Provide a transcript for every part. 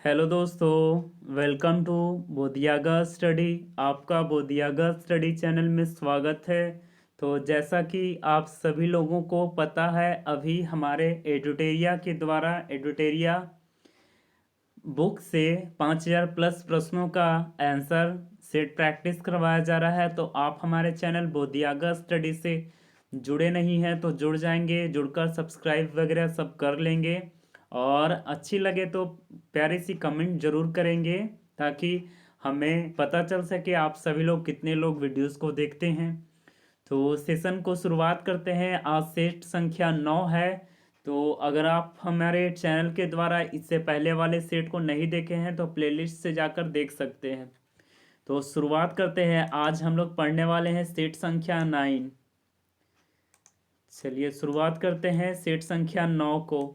Hello दोस्तों, welcome to बोधियागा study. आपका बोधियागा study channel में स्वागत है। तो जैसा कि आप सभी लोगों को पता है, अभी हमारे एडुटेरिया के द्वारा एडुटेरिया बुक से 5,000 प्लस प्रश्नों का आंसर सेट प्रैक्टिस करवाया जा रहा है। तो आप हमारे चैनल बोधियागा स्टडी से जुड़े नहीं हैं तो जुड़ जाएंगे, जुड़कर सब्सक्राइब वगैरह सब कर लेंगे। और अच्छी लगे तो प्यारी सी कमेंट जरूर करेंगे, ताकि हमें पता चल सके आप सभी लोग कितने लोग वीडियोस को देखते हैं। तो सेशन को शुरुआत करते हैं। आज सेट संख्या 9 है। तो अगर आप हमारे चैनल के द्वारा इससे पहले वाले सेट को नहीं देखे हैं तो प्लेलिस्ट से जाकर देख सकते हैं। तो शुरुआत करते हैं। आज हम लोग पढ़ने वाले हैं सेट संख्या 9। चलिए शुरुआत करते हैं सेट संख्या 9 को।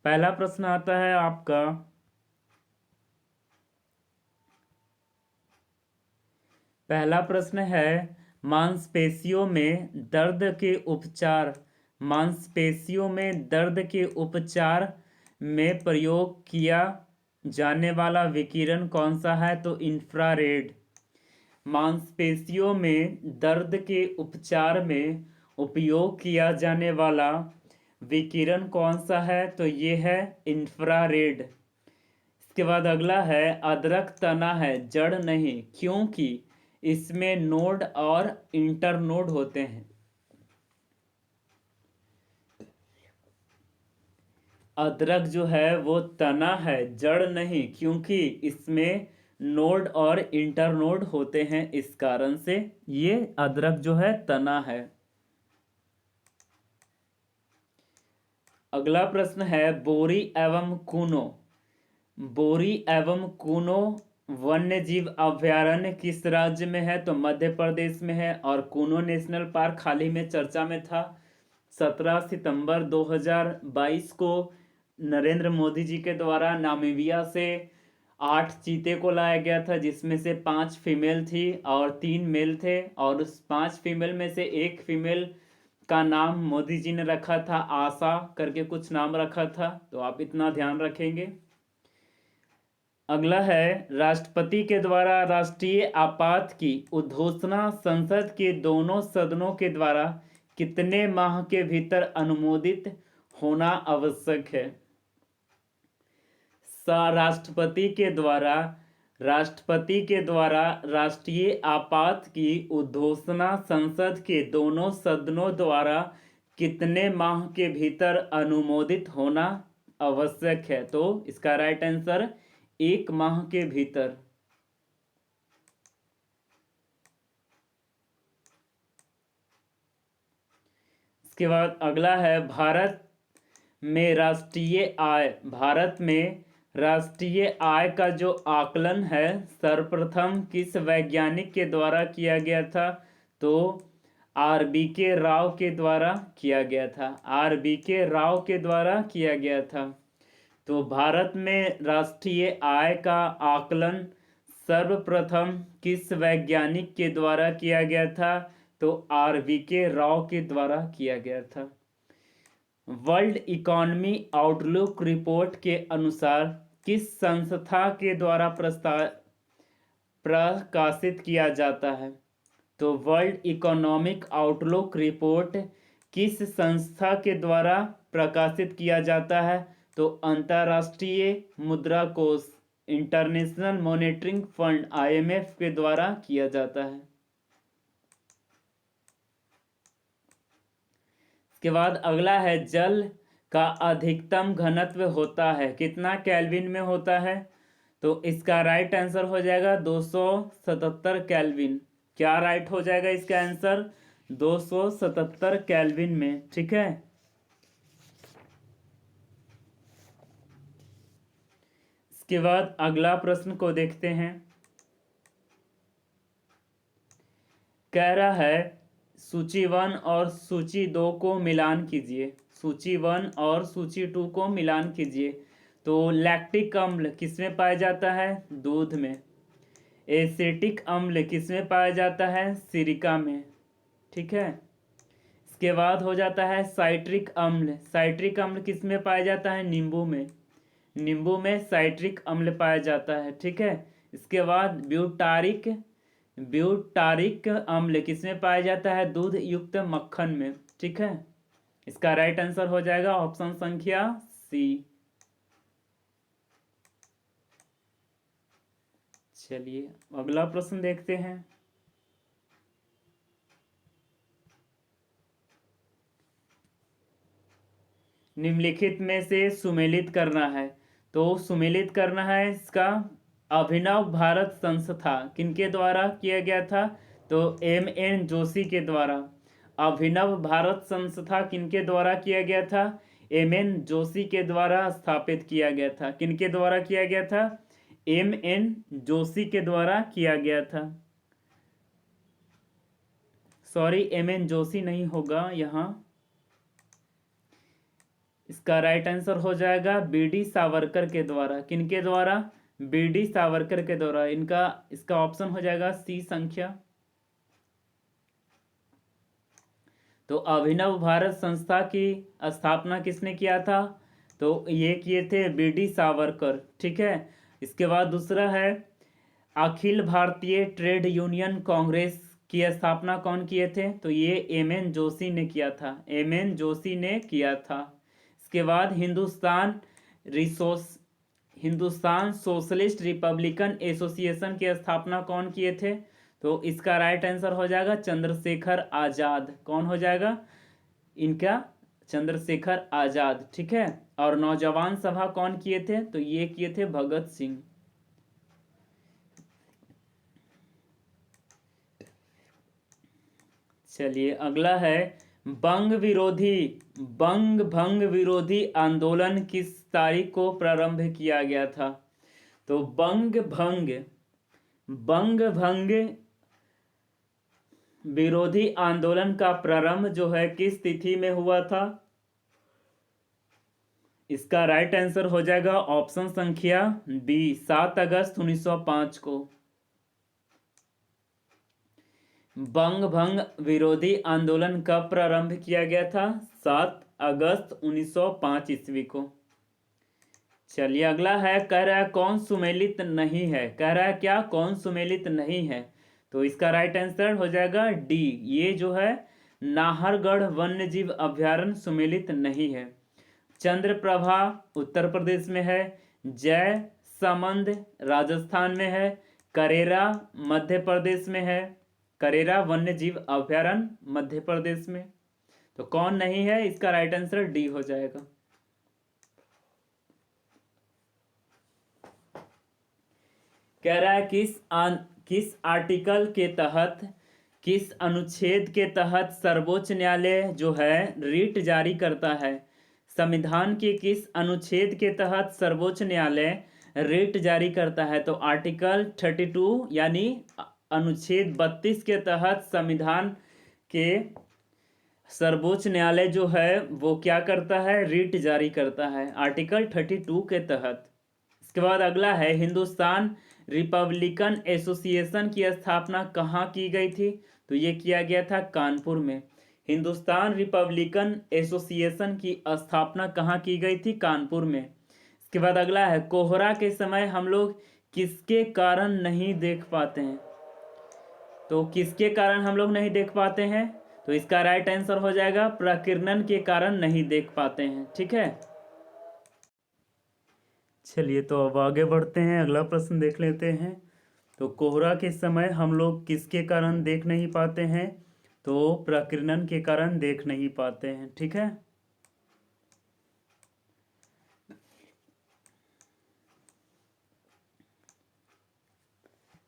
पहला प्रश्न आता है आपका, पहला प्रश्न है मांसपेशियों में दर्द के उपचार। मांसपेशियों में दर्द के उपचार में प्रयोग किया जाने वाला विकिरण कौन सा है? तो इंफ्रारेड। मांसपेशियों में दर्द के उपचार में उपयोग किया जाने वाला विकिरण कौन सा है? तो ये है इंफ्रारेड। इसके बाद अगला है अदरक तना है जड़ नहीं, क्योंकि इसमें नोड और इंटरनोड होते हैं। अदरक जो है वो तना है जड़ नहीं, क्योंकि इसमें नोड और इंटरनोड होते हैं। इस कारण से ये अदरक जो है तना है। अगला प्रश्न है बोरी एवं कूनो। बोरी एवं कूनो वन्य जीव अभयारण्य किस राज्य में है? तो मध्य प्रदेश में है। और कूनो नेशनल पार्क हाल ही में चर्चा में था। 17 सितंबर 2022 को नरेंद्र मोदी जी के द्वारा नामीबिया से 8 चीते को लाया गया था, जिसमें से 5 फीमेल थी और 3 मेल थे। और उस 5 फीमेल में से एक फीमेल का नाम मोदी जी ने रखा था, आशा करके कुछ नाम रखा था। तो आप इतना ध्यान रखेंगे। अगला है राष्ट्रपति के द्वारा राष्ट्रीय आपात की उद्घोषणा संसद के दोनों सदनों के द्वारा कितने माह के भीतर अनुमोदित होना आवश्यक है? राष्ट्रपति के द्वारा राष्ट्रीय आपात की उद्घोषणा संसद के दोनों सदनों द्वारा कितने माह के भीतर अनुमोदित होना आवश्यक है? तो इसका राइट आंसर 1 माह के भीतर। इसके बाद अगला है भारत में राष्ट्रीय आय का जो आकलन है सर्वप्रथम किस वैज्ञानिक के द्वारा किया गया था? तो RBK राव के द्वारा किया गया था। RBK राव के द्वारा किया गया था। तो भारत में राष्ट्रीय आय का आकलन सर्वप्रथम किस वैज्ञानिक के द्वारा किया गया था? तो RBK राव के द्वारा किया गया था। वर्ल्ड इकोनॉमी आउटलुक रिपोर्ट के अनुसार किस संस्था के द्वारा प्रकाशित किया जाता है? तो वर्ल्ड इकोनॉमिक आउटलुक रिपोर्ट किस संस्था के द्वारा प्रकाशित किया जाता है? तो अंतर्राष्ट्रीय मुद्रा कोष इंटरनेशनल मॉनेटरी फंड IMF के द्वारा किया जाता है। इसके बाद अगला है जल का अधिकतम घनत्व होता है कितना केल्विन में होता है? तो इसका राइट आंसर हो जाएगा 277 केल्विन। क्या राइट हो जाएगा इसका आंसर? 277 केल्विन में। ठीक है। इसके बाद अगला प्रश्न को देखते हैं। कह रहा है सूची 1 और सूची 2 को मिलान कीजिए। सूची 1 और सूची 2 को मिलान कीजिए। तो लैक्टिक अम्ल किसमें पाया जाता है? दूध में। एसिटिक अम्ल किसमें पाया जाता है? सिरिका में। ठीक है। इसके बाद हो जाता है साइट्रिक अम्ल। साइट्रिक अम्ल किसमें पाया जाता है? नींबू में। नींबू में साइट्रिक अम्ल पाया जाता है, ठीक है। इसके बाद ब्यूटारिक अम्ल किसमें पाया जाता है? दूध युक्त मक्खन में, ठीक है। इसका राइट आंसर हो जाएगा ऑप्शन संख्या सी। चलिए अगला प्रश्न देखते हैं। निम्नलिखित में से सुमेलित करना है, तो सुमेलित करना है इसका। अभिनव भारत संस्था किनके द्वारा किया गया था? तो M.N. जोशी के द्वारा। अभिनव भारत संस्था किनके द्वारा किया गया था? M.N. जोशी के द्वारा स्थापित किया गया था। किनके द्वारा किया गया था? M.N. जोशी के द्वारा किया गया था। Sorry, M.N. जोशी नहीं होगा यहाँ, इसका राइट आंसर हो जाएगा B.D. सावरकर के द्वारा। किनके द्वारा? B.D. सावरकर के द्वारा। इसका ऑप्शन हो जाएगा सी संख्या। तो अभिनव भारत संस्था की स्थापना किसने किया था? तो ये किए थे B.D. सावरकर, ठीक है। इसके बाद दूसरा है अखिल भारतीय ट्रेड यूनियन कांग्रेस की स्थापना कौन किए थे? तो ये M.N. जोशी ने किया था। M.N. जोशी ने किया था। इसके बाद हिंदुस्तान सोशलिस्ट रिपब्लिकन एसोसिएशन की स्थापना कौन किए थे? तो इसका राइट आंसर हो जाएगा चंद्रशेखर आजाद। कौन हो जाएगा इनका? चंद्रशेखर आजाद, ठीक है। और नौजवान सभा कौन किए थे? तो ये किए थे भगत सिंह। चलिए अगला है बंग भंग विरोधी आंदोलन किस तारीख को प्रारंभ किया गया था? तो बंग भंग विरोधी आंदोलन का प्रारंभ जो है किस तिथि में हुआ था? इसका राइट आंसर हो जाएगा ऑप्शन संख्या बी, 7 अगस्त 1905 को। बंग भंग विरोधी आंदोलन कब प्रारंभ किया गया था? 7 अगस्त 1905 ईस्वी को। चलिए अगला है, कह रहा है कौन सुमेलित नहीं है? कह रहा है क्या? कौन सुमेलित नहीं है? तो इसका राइट आंसर हो जाएगा डी, ये जो है नाहरगढ़ वन्य जीव अभ्यारण्य सुमेलित नहीं है। चंद्रप्रभा उत्तर प्रदेश में है, जय समंद राजस्थान में है, करेरा मध्य प्रदेश में है, करेरा वन्य जीव अभ्यारण्य मध्य प्रदेश में। तो कौन नहीं है? इसका राइट आंसर डी हो जाएगा। कह रहा है किस आर्टिकल के तहत, किस अनुच्छेद के तहत सर्वोच्च न्यायालय जो है रिट जारी करता है? संविधान के किस अनुच्छेद के तहत सर्वोच्च न्यायालय रिट जारी करता है? तो आर्टिकल 32 यानी अनुच्छेद 32 के तहत संविधान के सर्वोच्च न्यायालय जो है वो क्या करता है? रिट जारी करता है, आर्टिकल 32 के तहत। इसके बाद अगला है हिंदुस्तान रिपब्लिकन एसोसिएशन की स्थापना कहाँ की गई थी? तो ये किया गया था कानपुर में। हिंदुस्तान रिपब्लिकन एसोसिएशन की स्थापना कहाँ की गई थी? कानपुर में। इसके बाद अगला है कोहरा के समय हम लोग किसके कारण नहीं देख पाते हैं? तो किसके कारण हम लोग नहीं देख पाते हैं? तो इसका राइट आंसर हो जाएगा प्रकीर्णन के कारण नहीं देख पाते हैं, ठीक है। चलिए तो अब आगे बढ़ते हैं, अगला प्रश्न देख लेते हैं। तो कोहरा के समय हम लोग किसके कारण देख नहीं पाते हैं? तो प्रकीर्णन के कारण देख नहीं पाते हैं, ठीक है।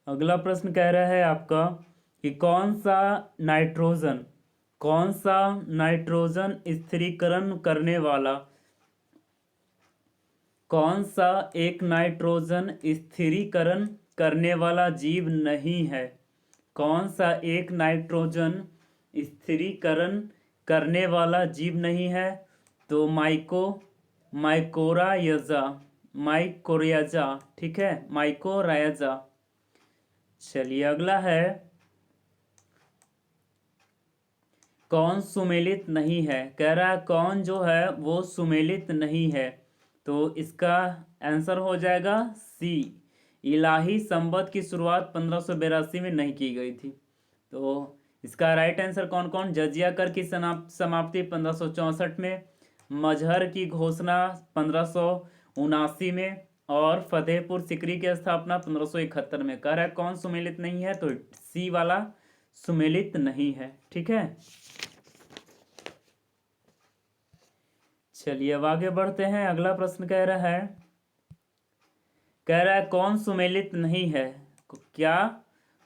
अगला प्रश्न कह रहा है आपका कि कौन सा नाइट्रोजन स्थिरीकरण करने वाला, कौन सा एक नाइट्रोजन स्थिरीकरण करने वाला जीव नहीं है? कौन सा एक नाइट्रोजन स्थिरीकरण करने वाला जीव नहीं है? तो माइकोरायजा, ठीक है, माइकोरायजा। चलिए अगला है कौन सुमेलित नहीं है? कह रहा है कौन जो है वो सुमेलित नहीं है? तो इसका आंसर हो जाएगा सी। इलाही संवत की शुरुआत 1582 में नहीं की गई थी। तो इसका राइट आंसर कौन कौन? जजिया कर की समाप्ति 1564 में, मजहर की घोषणा 1579 में, और फतेहपुर सिकरी की स्थापना 1571 में। कह रहा है कौन सुमेलित नहीं है? तो सी वाला सुमेलित नहीं है। ठीक है, चलिए अब आगे बढ़ते हैं। अगला प्रश्न कह रहा है कौन सुमेलित नहीं है? क्या?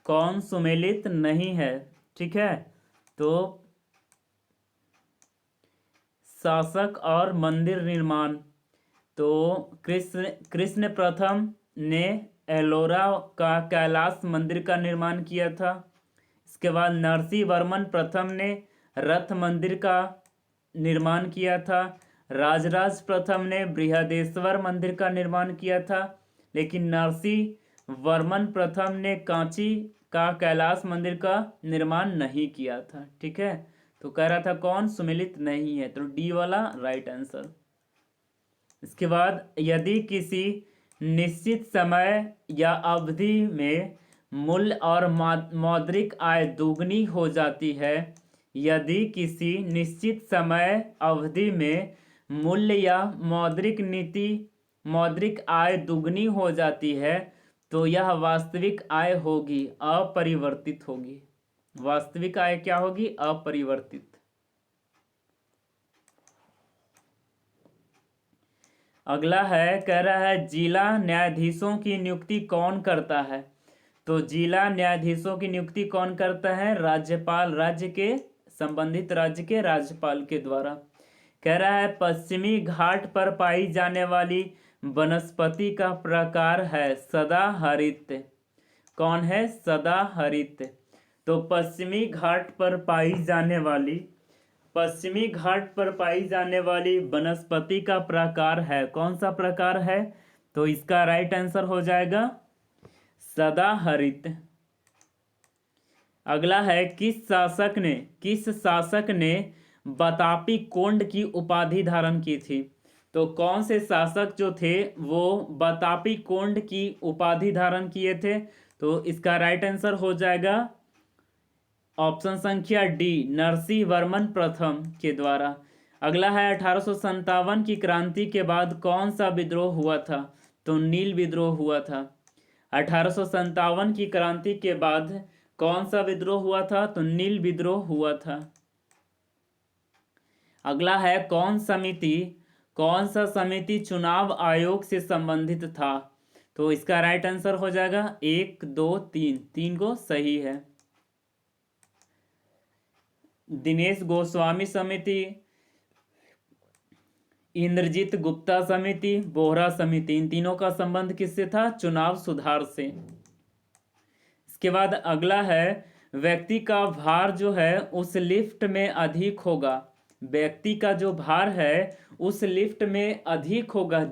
कौन सुमेलित नहीं है? ठीक है, तो शासक और मंदिर निर्माण। तो कृष्ण प्रथम ने एलोरा का कैलाश मंदिर का निर्माण किया था। इसके बाद नरसिंह वर्मन प्रथम ने रथ मंदिर का निर्माण किया था। राजराज प्रथम ने बृहदेश्वर मंदिर का निर्माण किया था, लेकिन नरसिंह वर्मन प्रथम ने कांची का कैलाश मंदिर का निर्माण नहीं किया था। ठीक है, तो कह रहा था कौन सुमेलित नहीं है? तो डी वाला राइट आंसर। इसके बाद यदि किसी निश्चित समय या अवधि में मूल्य और मौद्रिक आय दुगनी हो जाती है, यदि किसी निश्चित समय अवधि में मूल्य या मौद्रिक आय दुगनी हो जाती है, तो यह वास्तविक आय होगी, अपरिवर्तित होगी। वास्तविक आय क्या होगी? अपरिवर्तित। अगला कह रहा है जिला न्यायाधीशों की नियुक्ति कौन करता है? तो जिला न्यायाधीशों की नियुक्ति कौन करता है? राज्यपाल, राज्य के संबंधित राज्य के राज्यपाल के द्वारा। कह रहा है पश्चिमी घाट पर पाई जाने वाली वनस्पति का प्रकार है सदाहरित। कौन है? सदाहरित। तो पश्चिमी घाट पर पाई जाने वाली वनस्पति का प्रकार है, कौन सा प्रकार है? तो इसका राइट आंसर हो जाएगा सदाहरित। अगला है किस शासक ने बतापी कोंड की उपाधि धारण की थी? तो कौन से शासक जो थे वो बतापी कोंड की उपाधि धारण किए थे? तो इसका राइट आंसर हो जाएगा ऑप्शन संख्या डी, नरसिंह वर्मन प्रथम के द्वारा। अगला है 1857 की क्रांति के बाद कौन सा विद्रोह हुआ था? तो नील विद्रोह हुआ था। 1857 की क्रांति के बाद कौन सा विद्रोह हुआ था? तो नील विद्रोह हुआ था। अगला है कौन सा समिति चुनाव आयोग से संबंधित था? तो इसका राइट आंसर हो जाएगा 1, 2, 3, 3 को सही है। दिनेश गोस्वामी समिति, इंद्रजीत गुप्ता समिति, बोहरा समिति, इन तीनों का संबंध किससे था? चुनाव सुधार से। इसके बाद अगला है व्यक्ति का भार जो है उस लिफ्ट में अधिक होगा। व्यक्ति का जो भार है उस लिफ्ट में अधिक होगा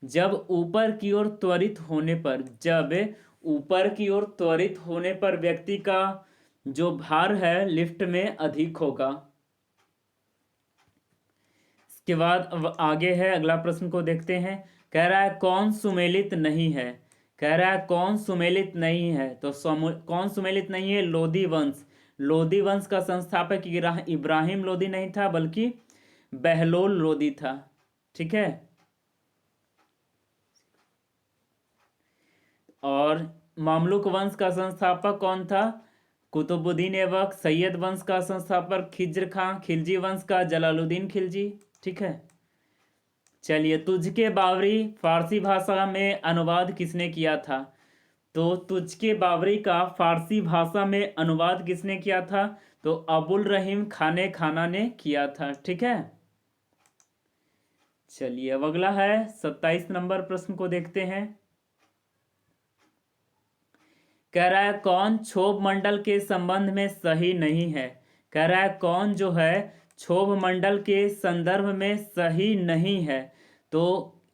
जब ऊपर की ओर त्वरित होने पर व्यक्ति का जो भार है लिफ्ट में अधिक होगा। इसके बाद अब आगे है अगला प्रश्न को देखते हैं। कह रहा है कौन सुमेलित नहीं है? कह रहा है कौन सुमेलित नहीं है? तो कौन सुमेलित नहीं है? लोधी वंश। लोधी वंश का संस्थापक इब्राहिम लोधी नहीं था बल्कि बहलोल लोधी था। ठीक है, और मामलुक वंश का संस्थापक कौन था? कुतुबुद्दीन ऐबक। सैयद वंश का संस्थापक खिज्र खां। खिलजी वंश का जलालुद्दीन खिलजी। ठीक है, चलिए तुझके बावरी फारसी भाषा में अनुवाद किसने किया था? तो तुझके बावरी का फारसी भाषा में अनुवाद किसने किया था? तो अबुल रहीम खाने खाना ने किया था। ठीक है, चलिए अब अगला है 27 नंबर प्रश्न को देखते हैं। कह रहा है कौन क्षोभ मंडल के संबंध में सही नहीं है? कह रहा है कौन जो है क्षोभ मंडल के संदर्भ में सही नहीं है? तो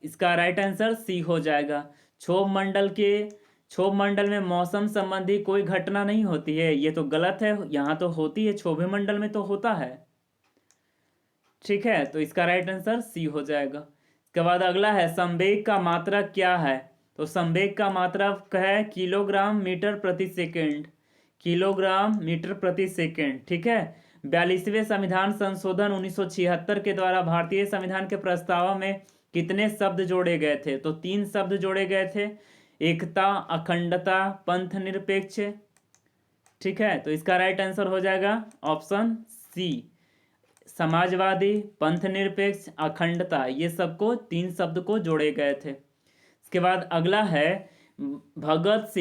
इसका राइट आंसर सी हो जाएगा। क्षोभ मंडल में मौसम संबंधी कोई घटना नहीं होती है, ये तो गलत है। यहाँ तो होती है, क्षोभ मंडल में तो होता है। ठीक है, तो इसका राइट आंसर सी हो जाएगा। इसके बाद अगला है संवेग का मात्रक क्या है? तो संवेग का मात्रक है किलोग्राम मीटर प्रति सेकेंड, किलोग्राम मीटर प्रति सेकेंड। ठीक है। 42वें संविधान संशोधन 1976 के द्वारा भारतीय संविधान के प्रस्ताव में कितने शब्द जोड़े गए थे? तो 3 शब्द जोड़े गए थे, एकता, अखंडता, पंथ निरपेक्ष। ठीक है, तो इसका राइट आंसर हो जाएगा ऑप्शन सी, समाजवादी, पंथ निरपेक्ष, अखंडता, ये सबको 3 शब्द को जोड़े गए थे। इसके बाद अगला है भगत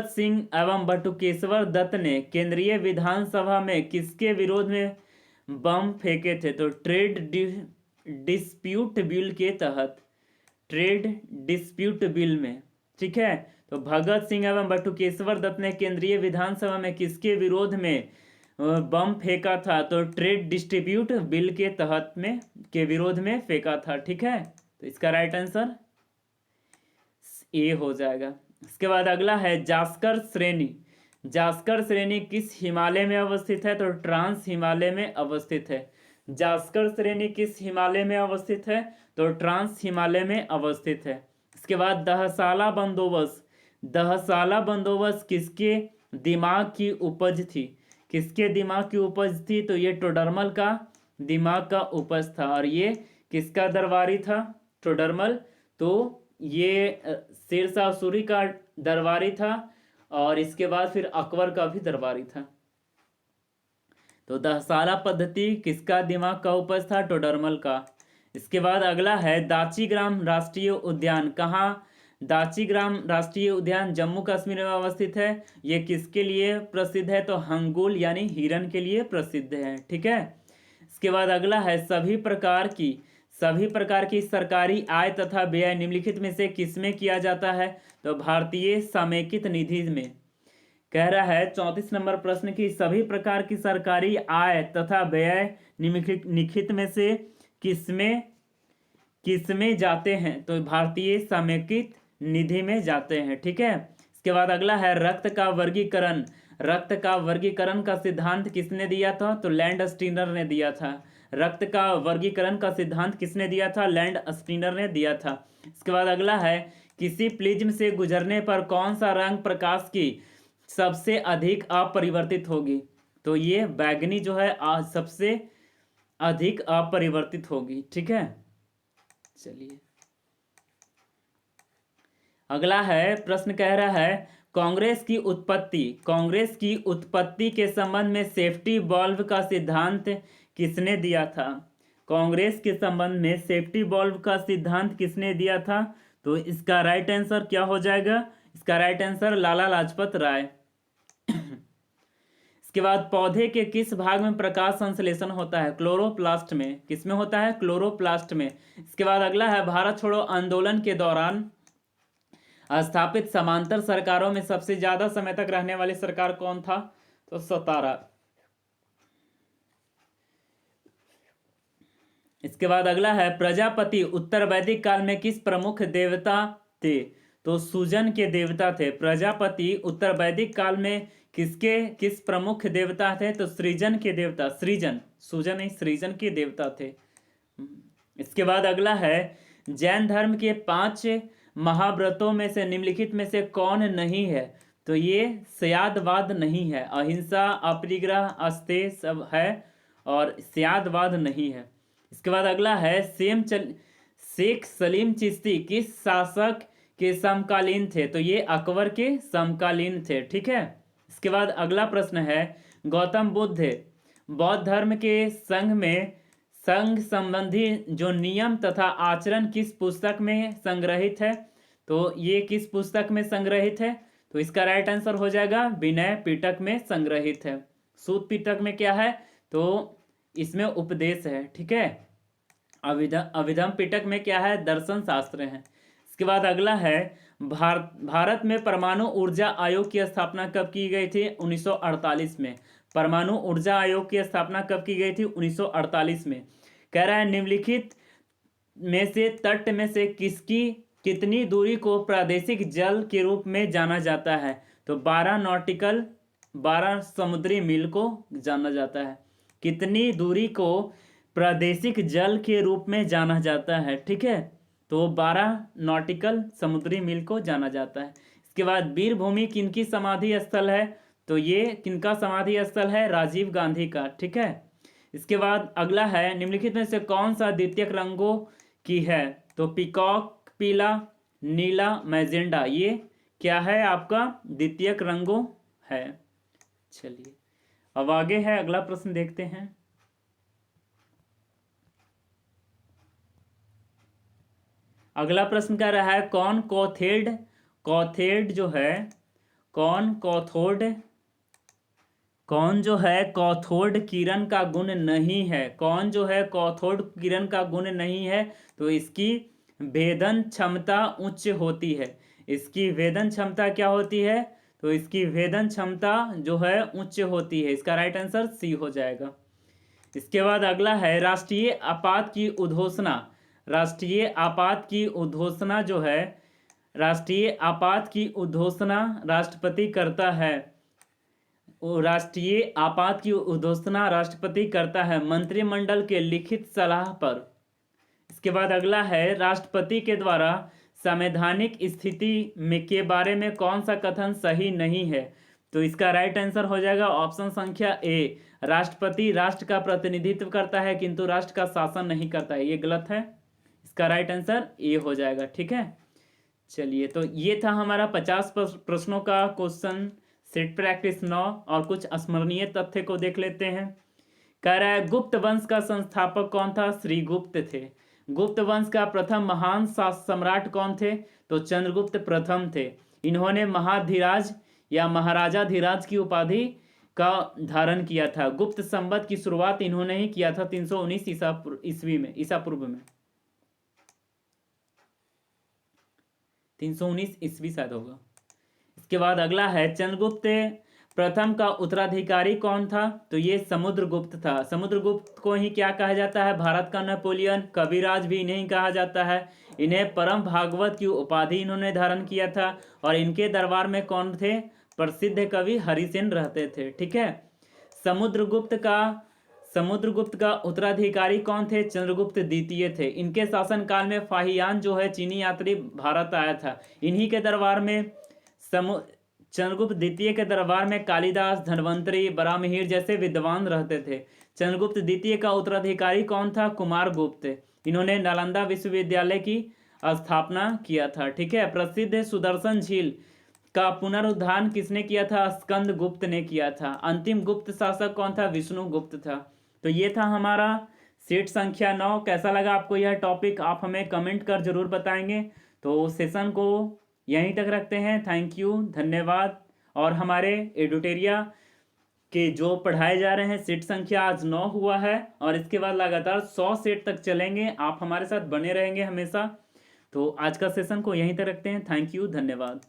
सिंह एवं बटुकेश्वर दत्त ने केंद्रीय विधानसभा में किसके विरोध में बम फेंके थे? तो ट्रेड डिस्प्यूट बिल के तहत, ट्रेड डिस्प्यूट बिल में। ठीक है, तो भगत सिंह एवं बटुकेश्वर दत्त ने केंद्रीय विधानसभा में किसके विरोध में बम फेंका था? तो ट्रेड डिस्ट्रीब्यूट बिल के तहत में के विरोध में फेंका था। ठीक है, तो इसका राइट आंसर ए हो जाएगा। इसके बाद अगला है जास्कर श्रेणी। जास्कर श्रेणी किस हिमालय में अवस्थित है? तो ट्रांस हिमालय में अवस्थित है। जास्कर श्रेणी किस हिमालय में अवस्थित है? तो ट्रांस हिमालय में अवस्थित है। इसके बाद दहसाला बंदोबस्त, दहसाला बंदोबस्त किसके दिमाग की उपज थी? किसके दिमाग की उपज थी? तो ये टोडरमल का दिमाग का उपज था। और ये किसका दरबारी था? टोडरमल। तो ये शेरशाह सूरी का दरबारी था और इसके बाद फिर अकबर का भी दरबारी था। तो दहसाला पद्धति किसका दिमाग का उपज था? टोडरमल का। इसके बाद अगला है दाचीग्राम राष्ट्रीय उद्यान कहाँ? दाचीग्राम राष्ट्रीय उद्यान जम्मू कश्मीर में अवस्थित है। ये किसके लिए प्रसिद्ध है? तो हंगुल यानी हिरन के लिए प्रसिद्ध है। ठीक है। इसके बाद अगला है सभी प्रकार की सरकारी आय तथा व्यय निम्नलिखित में से किसमें किया जाता है? तो भारतीय समेकित निधि में। कह रहा है 34 नंबर प्रश्न की सभी प्रकार की सरकारी आय तथा व्यय निम्नलिखित में से किसमें जाते हैं? तो भारतीय समेकित निधि में जाते हैं। ठीक है। इसके बाद अगला है रक्त का वर्गीकरण का सिद्धांत किसने दिया था? तो लैंड स्टीनर ने दिया था। रक्त का वर्गीकरण का सिद्धांत किसने दिया था? लैंड स्टीनर ने दिया था। इसके बाद अगला है किसी प्रिज्म से गुजरने पर कौन सा रंग प्रकाश की सबसे अधिक अपरिवर्तित होगी? तो ये बैगनी जो है सबसे अधिक अपरिवर्तित होगी। ठीक है, चलिए अगला है प्रश्न कह रहा है कांग्रेस की उत्पत्ति के संबंध में सेफ्टी वॉल्व का सिद्धांत किसने दिया था? कांग्रेस के संबंध में सेफ्टी वॉल्व का सिद्धांत किसने दिया था? तो इसका राइट आंसर क्या हो जाएगा? इसका राइट आंसर लाला लाजपत राय। इसके बाद पौधे के किस भाग में प्रकाश संश्लेषण होता है? क्लोरोप्लास्ट में। किसमें होता है? क्लोरोप्लास्ट में। इसके बाद अगला है भारत छोड़ो आंदोलन के दौरान स्थापित समांतर सरकारों में सबसे ज्यादा समय तक रहने वाली सरकार कौन था? तो सतारा। इसके बाद अगला है प्रजापति उत्तर वैदिक काल में किस प्रमुख देवता थे? तो सृजन के देवता थे। प्रजापति उत्तर वैदिक काल में किस प्रमुख देवता थे? तो सृजन के देवता, सृजन नहीं सृजन के देवता थे। इसके बाद अगला है जैन धर्म के 5 महाव्रतों में से निम्नलिखित में से कौन नहीं है? तो ये स्यादवाद नहीं है। अहिंसा, अपरिग्रह, अस्तेय सब है और स्यादवाद नहीं है। इसके बाद अगला है शेख सलीम चिश्ती किस शासक के समकालीन थे? तो ये अकबर के समकालीन थे। ठीक है। इसके बाद अगला प्रश्न है गौतम बुद्ध बौद्ध धर्म के संघ संबंधी जो नियम तथा आचरण किस पुस्तक में संग्रहित है? तो ये किस पुस्तक में संग्रहित है? तो इसका राइट आंसर हो जाएगा विनय पिटक में संग्रहित है। सूत पिटक में क्या है? तो इसमें उपदेश है। ठीक है। अभिधम पिटक में क्या है? दर्शन शास्त्र है। इसके बाद अगला है भारत में परमाणु ऊर्जा आयोग की स्थापना कब की गई थी? 1948 में। परमाणु ऊर्जा आयोग की स्थापना कब की गई थी? 1948 में। कह रहा है निम्नलिखित में से तट में से कितनी दूरी को प्रादेशिक जल के रूप में जाना जाता है? तो 12 समुद्री मील को जाना जाता है। कितनी दूरी को प्रादेशिक जल के रूप में जाना जाता है, ठीक है। तो 12 नॉटिकल समुद्री मील को जाना जाता है। इसके बाद वीरभूमि किनकी समाधि स्थल है, तो ये किनका समाधि स्थल है, राजीव गांधी का, ठीक है। इसके बाद अगला है, निम्नलिखित में से कौन सा द्वितीयक रंगों की है, तो पीकॉक, पीला, नीला, मैजेंडा, ये क्या है आपका द्वितीयक रंगों है। चलिए अब आगे है, अगला प्रश्न देखते हैं। अगला प्रश्न कह रहा है कौन कॉथेड, कॉथेड जो है, कौन कॉथोड, कौन जो है कॉथोड किरण का गुण नहीं है, कौन जो है कॉथोड किरण का गुण नहीं है, तो इसकी भेदन क्षमता उच्च होती है। इसकी भेदन क्षमता क्या होती है, तो इसकी भेदन क्षमता जो है उच्च होती है। इसका राइट आंसर सी हो जाएगा। इसके बाद अगला है राष्ट्रीय आपात की उद्घोषणा, राष्ट्रीय आपात की उद्घोषणा जो है, राष्ट्रीय आपात की उद्घोषणा राष्ट्रपति करता है। राष्ट्रीय आपात की उद्घोषणा राष्ट्रपति करता है मंत्रिमंडल के लिखित सलाह पर। इसके बाद अगला है राष्ट्रपति के द्वारा संवैधानिक स्थिति में के बारे में कौन सा कथन सही नहीं है, तो इसका राइट आंसर हो जाएगा ऑप्शन संख्या ए, राष्ट्रपति राष्ट्र का प्रतिनिधित्व करता है किंतु राष्ट्र का शासन नहीं करता है, ये गलत है। इसका राइट आंसर ए हो जाएगा, ठीक है। चलिए तो ये था हमारा 50 प्रश्नों का क्वेश्चन सेट प्रैक्टिस 9, और कुछ स्मरणीय तथ्य को देख लेते हैं। कह रहा है गुप्त वंश का संस्थापक कौन था, श्री गुप्त थे। गुप्त वंश का प्रथम महान सम्राट कौन थे, तो चंद्रगुप्त प्रथम थे। इन्होंने महाधीराज या महाराजा धीराज की उपाधि का धारण किया था। गुप्त संवत की शुरुआत इन्होंने ही किया था 319 ईस्वी में, ईसा पूर्व में, 319 ईस्वी शायद होगा। इसके बाद अगला है चंद्रगुप्त प्रथम का उत्तराधिकारी कौन था, तो ये समुद्रगुप्त था। समुद्रगुप्त को ही क्या कहा जाता है, भारत का नेपोलियन, कविराज भी इन्हें कहा जाता है। इन्हें परम भागवत की उपाधि इन्होंने धारण किया था, और इनके दरबार में कौन थे, प्रसिद्ध कवि हरिसेन रहते थे, ठीक है। समुद्रगुप्त का उत्तराधिकारी कौन थे, चंद्रगुप्त द्वितीय थे। इनके शासनकाल में फाहियान जो है चीनी यात्री भारत आया था। इन्हीं के दरबार में चंद्रगुप्त द्वितीय के दरबार में कालिदास, धन्वंतरी, बराहमिहिर जैसे विद्वान रहते थे। चंद्रगुप्त द्वितीय का उत्तराधिकारी कौन था, कुमारगुप्त। इन्होंने नालंदा विश्वविद्यालय की स्थापना किया था, ठीक है। प्रसिद्ध सुदर्शन झील का पुनरुद्धार किसने किया था, स्कंद गुप्त ने किया था। अंतिम गुप्त शासक कौन था, विष्णुगुप्त था। तो ये था हमारा सेट संख्या 9। कैसा लगा आपको यह टॉपिक, आप हमें कमेंट कर जरूर बताएंगे। तो सेशन को यहीं तक रखते हैं। थैंक यू, धन्यवाद। और हमारे एडुटेरिया के जो पढ़ाए जा रहे हैं सेट संख्या आज 9 हुआ है, और इसके बाद लगातार 100 सेट तक चलेंगे। आप हमारे साथ बने रहेंगे हमेशा। तो आज का सेशन को यहीं तक रखते हैं। थैंक यू, धन्यवाद।